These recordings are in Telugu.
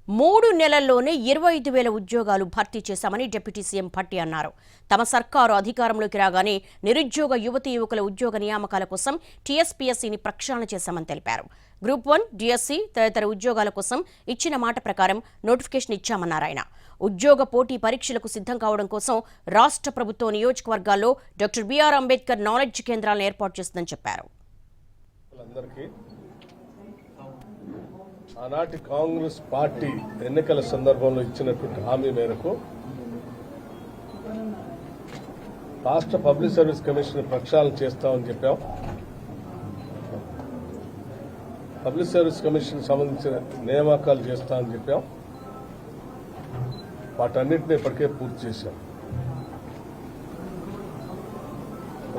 3 నెలల్లోనే 25,000 ఉద్యోగాలు భర్తీ చేశామని డిప్యూటీ సీఎం భట్టి అన్నారు. తమ సర్కారు అధికారంలోకి రాగానే నిరుద్యోగ యువతీ యువకుల ఉద్యోగ నియామకాల కోసం టీఎస్పీఎస్సీని ప్రక్షాళన చేశామని తెలిపారు. గ్రూప్ 1, డిఎస్సీ తదితర ఉద్యోగాల కోసం ఇచ్చిన మాట ప్రకారం నోటిఫికేషన్ ఇచ్చామన్నారు ఆయన. ఉద్యోగ పోటీ పరీక్షలకు సిద్ధం కావడం కోసం రాష్ట్ర ప్రభుత్వ నియోజకవర్గాల్లో డాక్టర్ బిఆర్ అంబేద్కర్ నాలెడ్జ్ కేంద్రాలను ఏర్పాటు చేస్తుందని చెప్పారు. ఆనాటి కాంగ్రెస్ పార్టీ ఎన్నికల సందర్భంలో ఇచ్చినటువంటి హామీ మేరకు రాష్ట్ర పబ్లిక్ సర్వీస్ కమిషన్ ప్రక్షాళన చేస్తామని చెప్పాం. పబ్లిక్ సర్వీస్ కమిషన్ సంబంధించిన నియామకాలు చేస్తామని చెప్పాం. వాటన్నిటిని ఇప్పటికే పూర్తి చేశాం.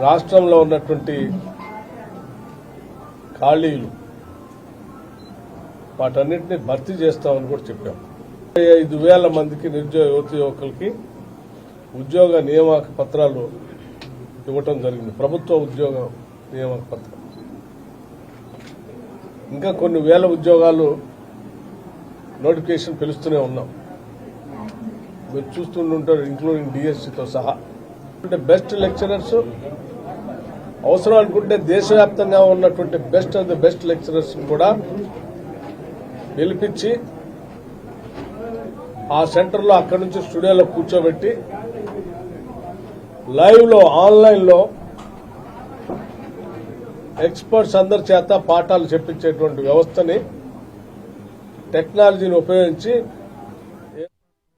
రాష్ట్రంలో ఉన్నటువంటి ఖాళీలు వాటన్నిటిని భర్తీ చేస్తామని కూడా చెప్పాం. 5,000 మందికి నిరుద్యోగ యువతి యువకులకి ఉద్యోగ నియామక పత్రాలు ఇవ్వటం జరిగింది. ప్రభుత్వ ఉద్యోగ నియామక పత్రం. ఇంకా కొన్ని వేల ఉద్యోగాలు నోటిఫికేషన్ పిలుస్తూనే ఉన్నాం. మీరు చూస్తుంటారు, ఇంక్లూడింగ్ డిఎస్సీతో సహా. అంటే బెస్ట్ లెక్చరర్స్ అవసరం అనుకుంటే దేశవ్యాప్తంగా ఉన్నటువంటి best of the best lecturers కూడా పిలిపించి ఆ సెంటర్లో అక్కడి నుంచి స్టూడియోలో కూర్చోబెట్టి లైవ్లో ఆన్లైన్లో ఎక్స్పర్ట్స్ అందరి చేత పాఠాలు చెప్పించేటువంటి వ్యవస్థని టెక్నాలజీని ఉపయోగించి